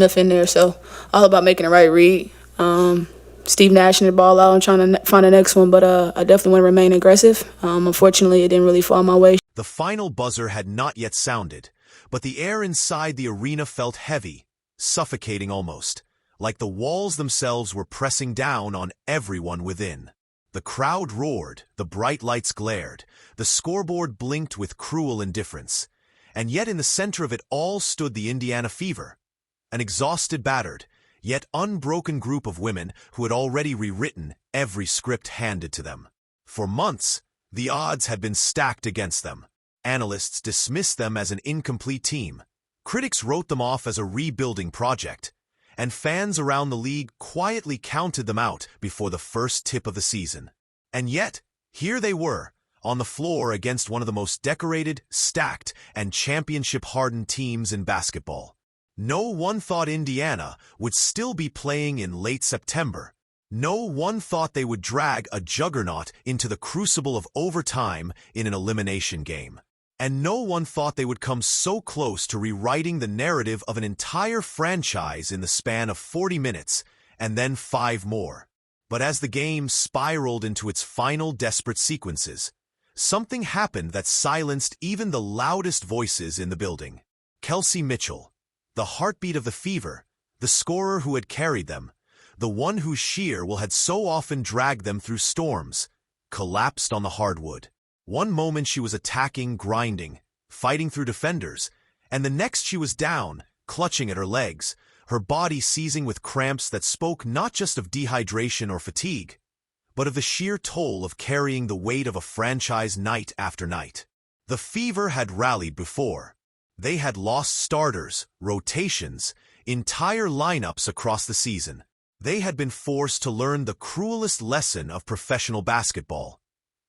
nothing there. So all about making the right read. Steve Nash in the ball out and trying to find the next one, but I definitely want to remain aggressive. Unfortunately, it didn't really fall my way. The final buzzer had not yet sounded, but the air inside the arena felt heavy, suffocating almost, like the walls themselves were pressing down on everyone within. The crowd roared, the bright lights glared, the scoreboard blinked with cruel indifference, and yet in the center of it all stood the Indiana Fever, an exhausted, battered, yet unbroken group of women who had already rewritten every script handed to them. For months, the odds had been stacked against them. Analysts dismissed them as an incomplete team. Critics wrote them off as a rebuilding project, and fans around the league quietly counted them out before the first tip of the season. And yet, here they were, on the floor against one of the most decorated, stacked, and championship-hardened teams in basketball. No one thought Indiana would still be playing in late September. No one thought they would drag a juggernaut into the crucible of overtime in an elimination game. And no one thought they would come so close to rewriting the narrative of an entire franchise in the span of 40 minutes, and then 5 more. But as the game spiraled into its final desperate sequences, something happened that silenced even the loudest voices in the building. Kelsey Mitchell, the heartbeat of the Fever, the scorer who had carried them, the one whose sheer will had so often dragged them through storms, collapsed on the hardwood. One moment she was attacking, grinding, fighting through defenders, and the next she was down, clutching at her legs, her body seizing with cramps that spoke not just of dehydration or fatigue, but of the sheer toll of carrying the weight of a franchise night after night. The Fever had rallied before. They had lost starters, rotations, entire lineups across the season. They had been forced to learn the cruelest lesson of professional basketball,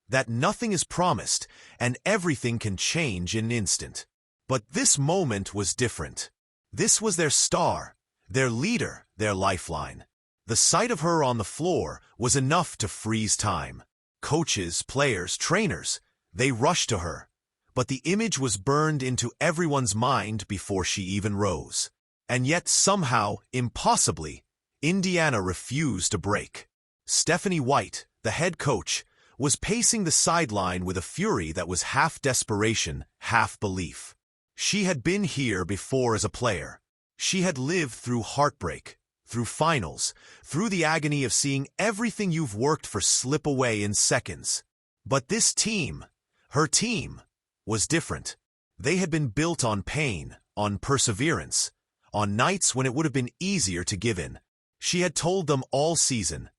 that nothing is promised and everything can change in an instant. But this moment was different. This was their star, their leader, their lifeline. The sight of her on the floor was enough to freeze time. Coaches, players, trainers, they rushed to her. But the image was burned into everyone's mind before she even rose. And yet somehow, impossibly, Indiana refused to break. Stephanie White, the head coach, was pacing the sideline with a fury that was half desperation, half belief. She had been here before as a player. She had lived through heartbreak, through finals, through the agony of seeing everything you've worked for slip away in seconds. But this team, her team, was different. They had been built on pain, on perseverance, on nights when it would have been easier to give in. She had told them all season,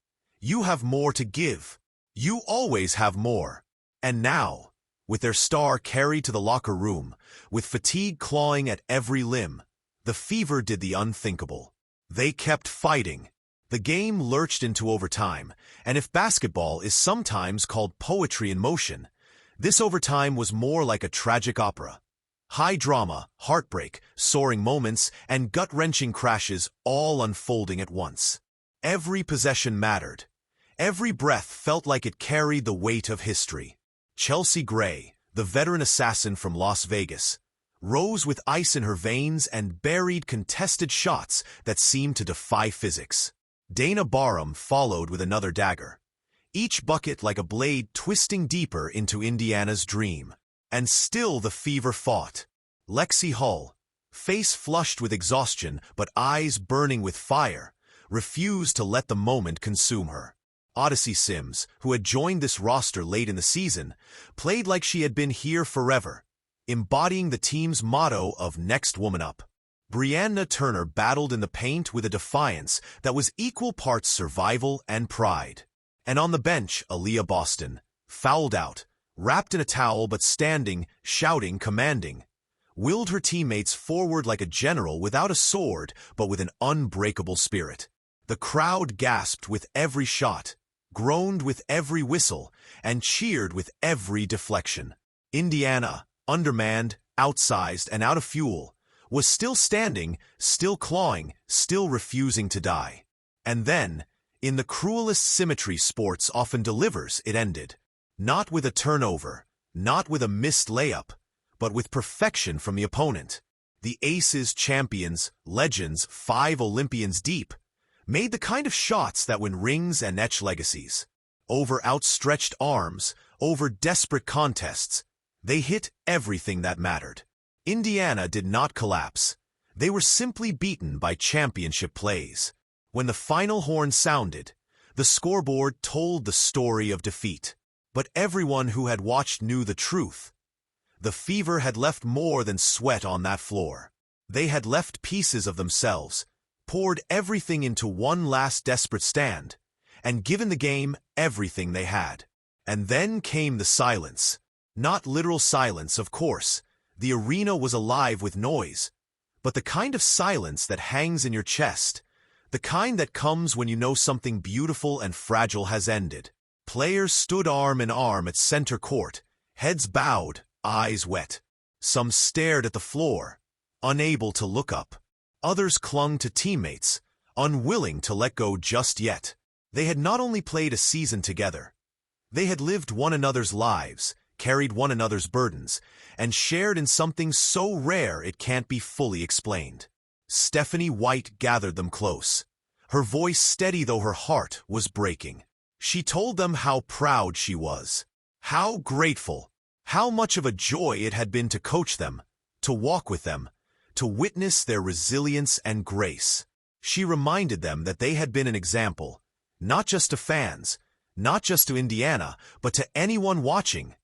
"You have more to give. You always have more." And now, with their star carried to the locker room, with fatigue clawing at every limb, the Fever did the unthinkable. They kept fighting. The game lurched into overtime, and if basketball is sometimes called poetry in motion, this overtime was more like a tragic opera. High drama, heartbreak, soaring moments, and gut-wrenching crashes all unfolding at once. Every possession mattered. Every breath felt like it carried the weight of history. Chelsea Gray, the veteran assassin from Las Vegas, rose with ice in her veins and buried contested shots that seemed to defy physics. Dana Barham followed with another dagger, each bucket like a blade twisting deeper into Indiana's dream. And still the Fever fought. Lexie Hull, face flushed with exhaustion but eyes burning with fire, refused to let the moment consume her. Odyssey Sims, who had joined this roster late in the season, played like she had been here forever, embodying the team's motto of "Next Woman Up." Brianna Turner battled in the paint with a defiance that was equal parts survival and pride. And on the bench, Aliyah Boston, fouled out, wrapped in a towel but standing, shouting, commanding, willed her teammates forward like a general without a sword but with an unbreakable spirit. The crowd gasped with every shot, groaned with every whistle, and cheered with every deflection. Indiana, undermanned, outsized, and out of fuel, was still standing, still clawing, still refusing to die. And then, in the cruelest symmetry sports often delivers, it ended. Not with a turnover, not with a missed layup, but with perfection from the opponent. The aces, champions, legends, 5 Olympians deep, made the kind of shots that win rings and etch legacies. Over outstretched arms, over desperate contests, they hit everything that mattered. Indiana did not collapse. They were simply beaten by championship plays. When the final horn sounded, the scoreboard told the story of defeat. But everyone who had watched knew the truth. The Fever had left more than sweat on that floor. They had left pieces of themselves, poured everything into one last desperate stand, and given the game everything they had. And then came the silence. Not literal silence, of course. The arena was alive with noise. But the kind of silence that hangs in your chest, the kind that comes when you know something beautiful and fragile has ended. Players stood arm in arm at center court, heads bowed, eyes wet. Some stared at the floor, unable to look up. Others clung to teammates, unwilling to let go just yet. They had not only played a season together, they had lived one another's lives, carried one another's burdens, and shared in something so rare it can't be fully explained. Stephanie White gathered them close, her voice steady though her heart was breaking. She told them how proud she was, how grateful, how much of a joy it had been to coach them, to walk with them, to witness their resilience and grace. She reminded them that they had been an example, not just to fans, not just to Indiana, but to anyone watching.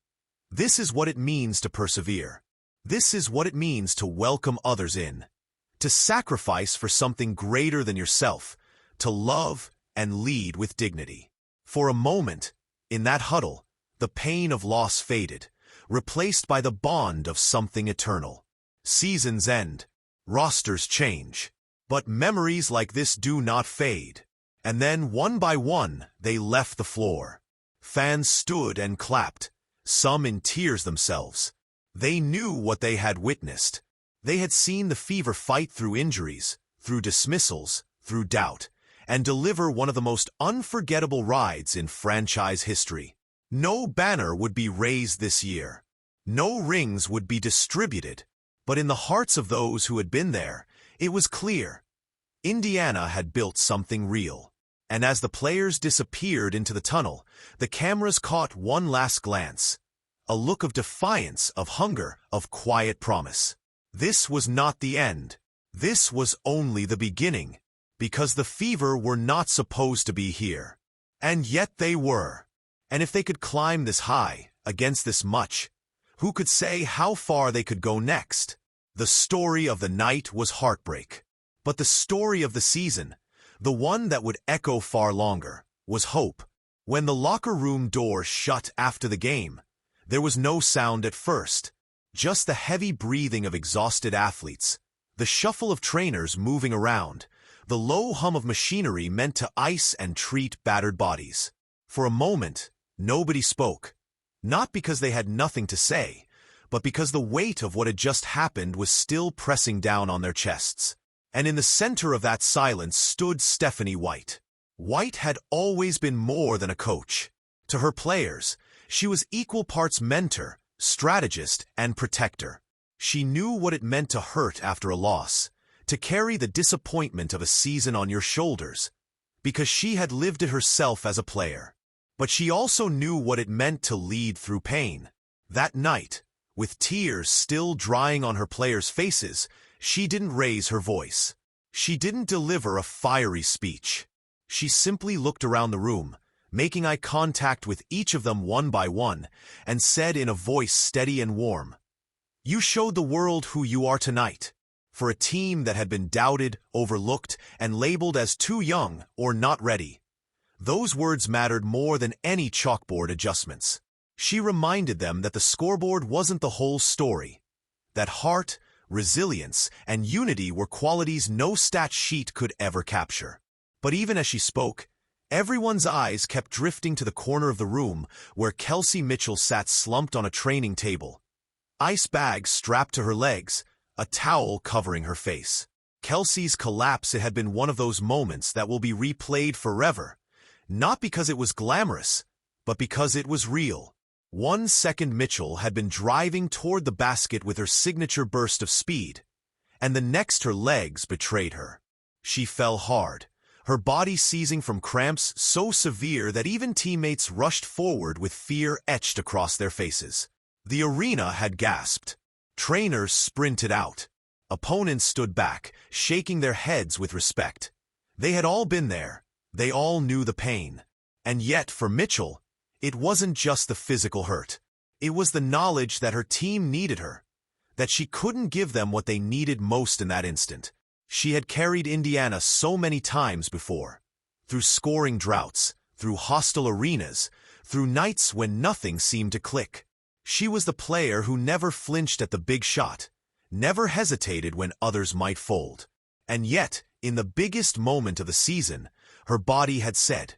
This is what it means to persevere. This is what it means to welcome others in, to sacrifice for something greater than yourself, to love and lead with dignity. For a moment, in that huddle, the pain of loss faded, replaced by the bond of something eternal. Seasons end, rosters change, but memories like this do not fade. And then, one by one, they left the floor. Fans stood and clapped, some in tears themselves. They knew what they had witnessed. They had seen the Fever fight through injuries, through dismissals, through doubt, and deliver one of the most unforgettable rides in franchise history. No banner would be raised this year. No rings would be distributed. But in the hearts of those who had been there, it was clear. Indiana had built something real. And as the players disappeared into the tunnel, the cameras caught one last glance. A look of defiance, of hunger, of quiet promise. This was not the end. This was only the beginning. Because the Fever were not supposed to be here. And yet they were. And if they could climb this high, against this much, who could say how far they could go next? The story of the night was heartbreak. But the story of the season, the one that would echo far longer, was hope. When the locker room door shut after the game, there was no sound at first, just the heavy breathing of exhausted athletes, the shuffle of trainers moving around, the low hum of machinery meant to ice and treat battered bodies. For a moment, nobody spoke, not because they had nothing to say, but because the weight of what had just happened was still pressing down on their chests. And in the center of that silence stood Stephanie White. White had always been more than a coach. To her players, she was equal parts mentor, strategist, and protector. She knew what it meant to hurt after a loss, to carry the disappointment of a season on your shoulders, because she had lived it herself as a player. But she also knew what it meant to lead through pain. That night, with tears still drying on her players' faces, she didn't raise her voice. She didn't deliver a fiery speech. She simply looked around the room, making eye contact with each of them one by one, and said in a voice steady and warm, "You showed the world who you are tonight. For a team that had been doubted, overlooked, and labeled as too young or not ready." Those words mattered more than any chalkboard adjustments. She reminded them that the scoreboard wasn't the whole story, that heart, resilience, and unity were qualities no stat sheet could ever capture. But even as she spoke, everyone's eyes kept drifting to the corner of the room where Kelsey Mitchell sat slumped on a training table, ice bags strapped to her legs, a towel covering her face. Kelsey's collapse had been one of those moments that will be replayed forever, not because it was glamorous, but because it was real. 1 second Mitchell had been driving toward the basket with her signature burst of speed, and the next her legs betrayed her. She fell hard, her body seizing from cramps so severe that even teammates rushed forward with fear etched across their faces. The arena had gasped. Trainers sprinted out. Opponents stood back, shaking their heads with respect. They had all been there. They all knew the pain. And yet, for Mitchell, it wasn't just the physical hurt. It was the knowledge that her team needed her, that she couldn't give them what they needed most in that instant. She had carried Indiana so many times before, through scoring droughts, through hostile arenas, through nights when nothing seemed to click. She was the player who never flinched at the big shot, never hesitated when others might fold. And yet, in the biggest moment of the season, her body had said,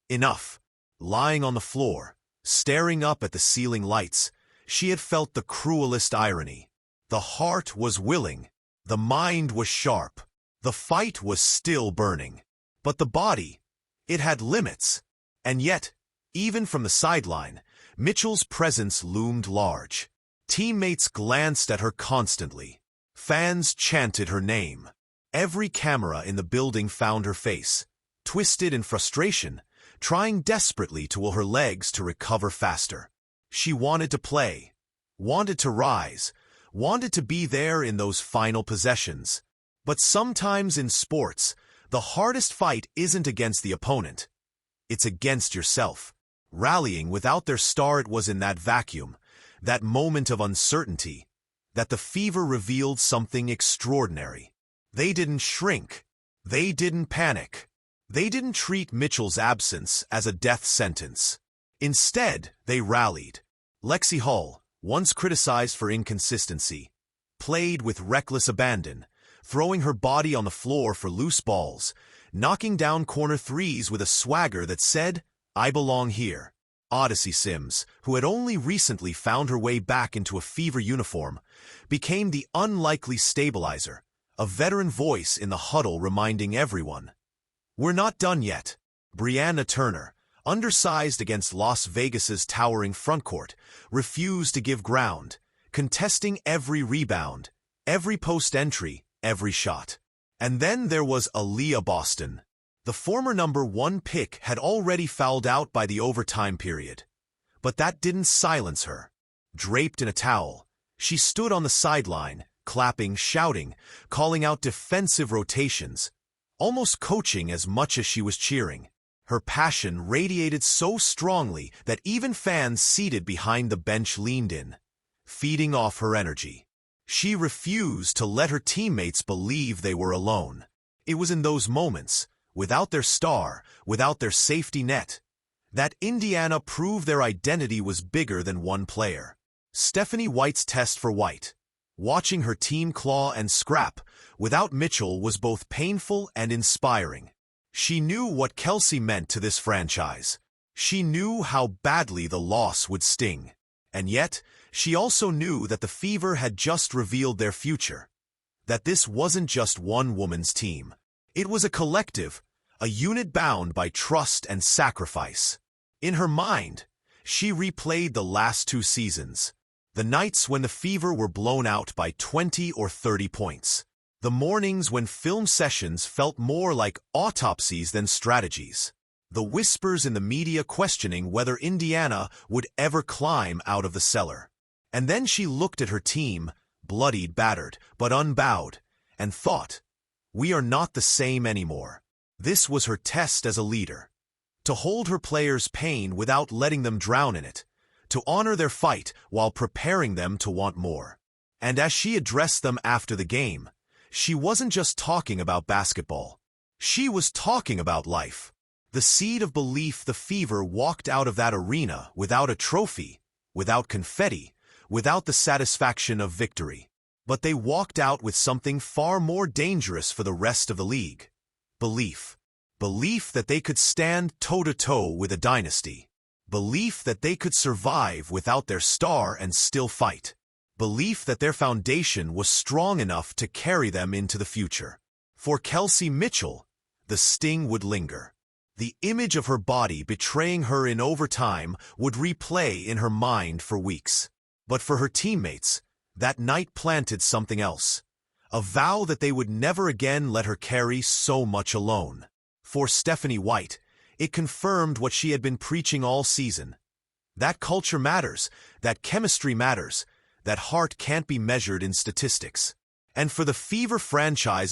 enough. Lying on the floor, staring up at the ceiling lights, she had felt the cruelest irony. The heart was willing, the mind was sharp, the fight was still burning. But the body, it had limits. And yet, even from the sideline, Mitchell's presence loomed large. Teammates glanced at her constantly. Fans chanted her name. Every camera in the building found her face, twisted in frustration, trying desperately to will her legs to recover faster. She wanted to play, wanted to rise, wanted to be there in those final possessions. But sometimes in sports, the hardest fight isn't against the opponent. It's against yourself. Rallying without their star, it was in that vacuum, that moment of uncertainty, that the Fever revealed something extraordinary. They didn't shrink. They didn't panic. They didn't treat Mitchell's absence as a death sentence. Instead, they rallied. Lexie Hull, once criticized for inconsistency, played with reckless abandon, throwing her body on the floor for loose balls, knocking down corner threes with a swagger that said, "I belong here." Odyssey Sims, who had only recently found her way back into a Fever uniform, became the unlikely stabilizer, a veteran voice in the huddle reminding everyone, "We're not done yet." Brianna Turner, undersized against Las Vegas's towering frontcourt, refused to give ground, contesting every rebound, every post entry, every shot. And then there was Aliyah Boston. The former #1 pick had already fouled out by the overtime period. But that didn't silence her. Draped in a towel, she stood on the sideline, clapping, shouting, calling out defensive rotations, almost coaching as much as she was cheering. Her passion radiated so strongly that even fans seated behind the bench leaned in, feeding off her energy. She refused to let her teammates believe they were alone. It was in those moments, without their star, without their safety net, that Indiana proved their identity was bigger than one player. Stephanie White's test for White. Watching her team claw and scrap without Mitchell was both painful and inspiring. She knew what Kelsey meant to this franchise. She knew how badly the loss would sting. And yet, she also knew that the Fever had just revealed their future. That this wasn't just one woman's team. It was a collective, a unit bound by trust and sacrifice. In her mind, she replayed the last 2 seasons. The nights when the Fever were blown out by 20 or 30 points. The mornings when film sessions felt more like autopsies than strategies. The whispers in the media questioning whether Indiana would ever climb out of the cellar. And then she looked at her team, bloodied, battered, but unbowed, and thought, we are not the same anymore. This was her test as a leader. To hold her players' pain without letting them drown in it. To honor their fight while preparing them to want more. And as she addressed them after the game, she wasn't just talking about basketball. She was talking about life. The seed of belief the Fever walked out of that arena without a trophy, without confetti, without the satisfaction of victory. But they walked out with something far more dangerous for the rest of the league. Belief. Belief that they could stand toe-to-toe with a dynasty. Belief that they could survive without their star and still fight. Belief that their foundation was strong enough to carry them into the future. For Kelsey Mitchell, the sting would linger. The image of her body betraying her in overtime would replay in her mind for weeks. But for her teammates, that night planted something else. a vow that they would never again let her carry so much alone. For Stephanie White, it confirmed what she had been preaching all season. That culture matters, that chemistry matters, that heart can't be measured in statistics. And for the Fever franchise